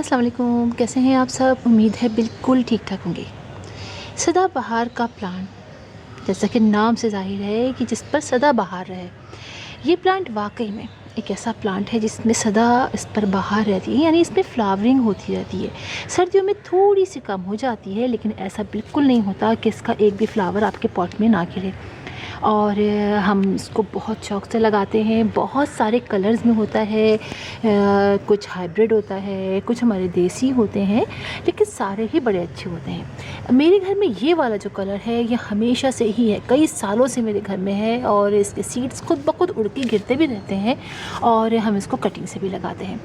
अस्सलाम वालेकुम, कैसे हैं आप सब। उम्मीद है बिल्कुल ठीक ठाक होंगे। सदाबहार का प्लांट, जैसा कि नाम से ज़ाहिर है कि जिस पर सदाबहार है, ये प्लांट वाकई में एक ऐसा प्लांट है जिसमें सदा इस पर बहार रहती है, यानी इसमें फ्लावरिंग होती रहती है। सर्दियों में थोड़ी सी कम हो जाती है, लेकिन ऐसा बिल्कुल नहीं होता कि इसका एक भी फ्लावर आपके पॉट में ना खिले। और हम इसको बहुत शौक़ से लगाते हैं। बहुत सारे कलर्स में होता है, कुछ हाइब्रिड होता है, कुछ हमारे देसी होते हैं, लेकिन सारे ही बड़े अच्छे होते हैं। मेरे घर में ये वाला जो कलर है ये हमेशा से ही है, कई सालों से मेरे घर में है, और इसके सीड्स खुद ब खुद उड़ के गिरते भी रहते हैं, और हम इसको कटिंग से भी लगाते हैं।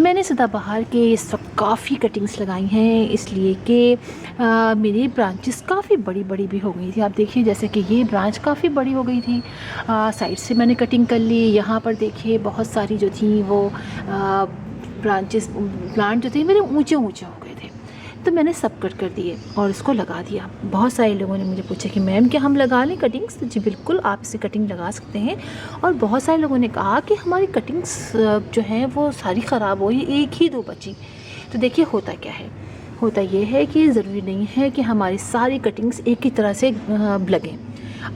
मैंने सदाबहार के इस वक्त काफ़ी कटिंग्स लगाई हैं, इसलिए कि मेरी ब्रांचेस काफ़ी बड़ी बड़ी भी हो गई थी। आप देखिए, जैसे कि ये ब्रांच काफ़ी बड़ी हो गई थी, साइड से मैंने कटिंग कर ली। यहाँ पर देखिए बहुत सारी जो थी वो ब्रांचेस, प्लांट जो थे मेरे ऊंचे ऊंचे हो गए थे, तो मैंने सब कट कर दिए और इसको लगा दिया। बहुत सारे लोगों ने मुझे पूछा कि मैम क्या हम लगा लें कटिंग्स। तो जी बिल्कुल, आप इसे कटिंग लगा सकते हैं। और बहुत सारे लोगों ने कहा कि हमारी कटिंग्स जो हैं वो सारी ख़राब हुई, एक ही दो बची। तो देखिए होता क्या है, होता ये है कि ज़रूरी नहीं है कि हमारी सारी कटिंग्स एक ही तरह से लगें।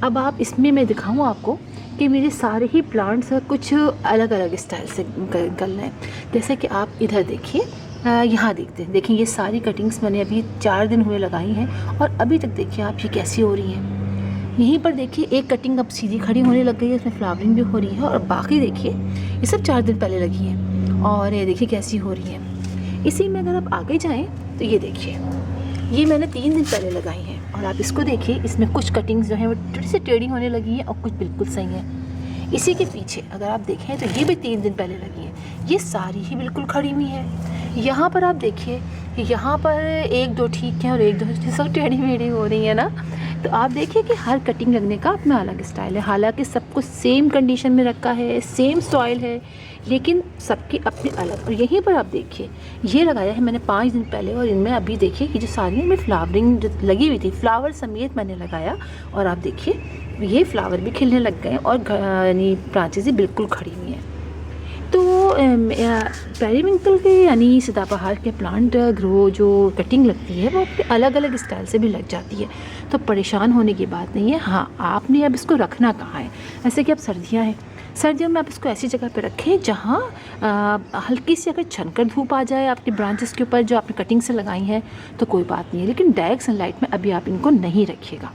अब आप इसमें मैं दिखाऊँ आपको कि मेरे सारे ही प्लांट्स कुछ अलग अलग स्टाइल से कर रहे हैं। जैसे कि आप इधर देखिए, यहाँ देखते हैं, देखिए ये सारी कटिंग्स मैंने अभी 4 दिन हुए लगाई हैं, और अभी तक देखिए आप ये कैसी हो रही हैं। यहीं पर देखिए एक कटिंग अब सीधी खड़ी होने लग गई है, इसमें फ्लावरिंग भी हो रही है, और बाकी देखिए ये सब 4 दिन पहले लगी हैं, और ये देखिए कैसी हो रही है। इसी में अगर आप आगे जाएँ तो ये देखिए, ये मैंने 3 दिन पहले लगाई हैं, और आप इसको देखिए, इसमें कुछ कटिंग्स जो हैं वो थोड़ी सी टेढ़ी होने लगी हैं, और कुछ बिल्कुल सही हैं। इसी के पीछे अगर आप देखें तो ये भी 3 दिन पहले लगी हैं, ये सारी ही बिल्कुल खड़ी हुई हैं। यहाँ पर आप देखिए, यहाँ पर 1-2 ठीक हैं, और 1-2 सब टेढ़ी मेढ़ी हो रही है ना। तो आप देखिए कि हर कटिंग लगने का अपना अलग स्टाइल है। हालांकि सब कुछ सेम कंडीशन में रखा है, सेम सॉइल है, लेकिन सबकी अपनी अलग। और यहीं पर आप देखिए, ये लगाया है मैंने 5 दिन पहले, और इनमें अभी देखिए कि जो सारी में फ्लावरिंग जो लगी हुई थी, फ्लावर समेत मैंने लगाया, और आप देखिए ये फ्लावर भी खिलने लग गए, और यानी ब्रांचेस ही बिल्कुल खड़ी हुई हैं। तो पेरीविंकल के यानी सदाबहार के प्लांट ग्रो जो कटिंग लगती है वो अपने अलग अलग स्टाइल से भी लग जाती है, तो परेशान होने की बात नहीं है। हाँ, आपने अब इसको रखना कहाँ है। ऐसे कि अब सर्दियाँ हैं, सर्दियों में आप इसको ऐसी जगह पे रखें जहाँ हल्की सी अगर छनकर धूप आ जाए आपकी ब्रांचेस के ऊपर जो आपने कटिंग से लगाई हैं तो कोई बात नहीं है, लेकिन डायरेक्ट सनलाइट में अभी आप इनको नहीं रखिएगा,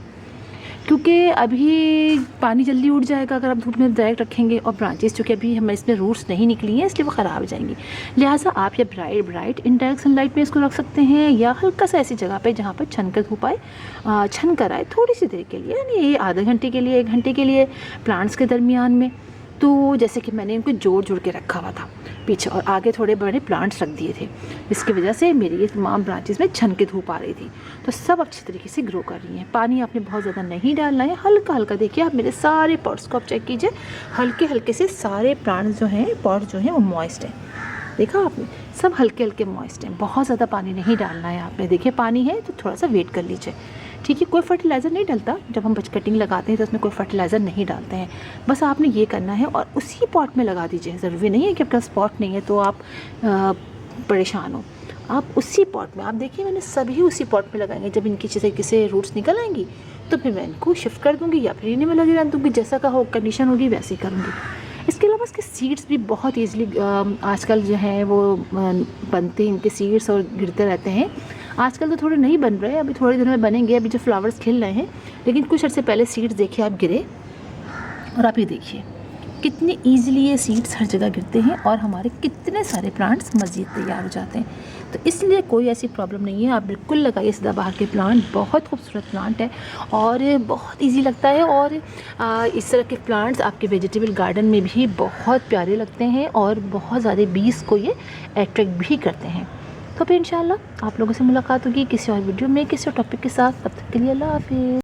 क्योंकि अभी पानी जल्दी उड़ जाएगा अगर आप धूप में डायरेक्ट रखेंगे, और ब्रांचेस चूँकि अभी हमें इसमें रूट्स नहीं निकली हैं इसलिए वो ख़राब हो जाएंगी। लिहाजा आप या ब्राइट इनडायरेक्ट सनलाइट में इसको रख सकते हैं, या हल्का सा ऐसी जगह पे जहाँ पर छन कर धूप आए, छन कर आए थोड़ी सी देर के लिए, यानी ये आधे घंटे के लिए, 1 घंटे के लिए प्लांट्स के दरमियान में। तो जैसे कि मैंने इनको जोड़ के रखा हुआ था पीछे, और आगे थोड़े बड़े प्लांट्स रख दिए थे, जिसकी वजह से मेरी ये तमाम ब्रांचेस में छन के धूप आ रही थी, तो सब अच्छी तरीके से ग्रो कर रही हैं। पानी आपने बहुत ज़्यादा नहीं डालना है, हल्का हल्का। देखिए आप मेरे सारे पॉट्स को आप चेक कीजिए, हल्के हल्के से सारे प्लांट्स जो हैं, पॉट जो हैं वो मॉइस्ट हैं। देखा आपने, सब हल्के हल्के मॉइस्ट हैं, बहुत ज़्यादा पानी नहीं डालना है आपने। देखिए पानी है तो थोड़ा सा वेट कर लीजिए, ठीक है। कोई फर्टिलाइज़र नहीं डलता, जब हम कटिंग लगाते हैं तो उसमें कोई फर्टिलाइज़र नहीं डालते हैं, बस आपने ये करना है, और उसी पॉट में लगा दीजिए। ज़रूरी नहीं है कि आपका स्पॉट नहीं है तो आप परेशान हो, आप उसी पॉट में। आप देखिए मैंने सभी उसी पॉट में लगाएंगे। जब इनकी तरीके से रूट्स निकल आएंगी तो फिर मैं इनको शिफ्ट कर दूँगी, या फिर इन्हीं में लगे रहने दूँगी, जैसा का हो कंडीशन होगी वैसे ही करूँगी। इसके अलावा इसके सीड्स भी बहुत ईज़िली आजकल जो है वो बनते हैं, इनके सीड्स, और गिरते रहते हैं। आजकल तो थोड़े नहीं बन रहे, अभी थोड़े दिनों में बनेंगे, अभी जो फ्लावर्स खिल रहे हैं, लेकिन कुछ अर्से पहले सीड्स देखिए आप गिरे, और आप ये देखिए कितने ईजिली ये सीड्स हर जगह गिरते हैं, और हमारे कितने सारे प्लांट्स मज़ीद तैयार हो जाते हैं। तो इसलिए कोई ऐसी प्रॉब्लम नहीं है, आप बिल्कुल लगाइए सदाबहार के प्लांट। बहुत खूबसूरत प्लांट है और बहुत इजी लगता है, और इस तरह के प्लांट्स आपके वेजिटेबल गार्डन में भी बहुत प्यारे लगते हैं, और बहुत ज़्यादा बीज को ये अट्रैक्ट भी करते हैं। तो फिर इंशाल्लाह आप लोगों से मुलाकात होगी किसी और वीडियो में, किसी और टॉपिक के साथ। तब तक के लिए अल्लाह हाफ़िज़।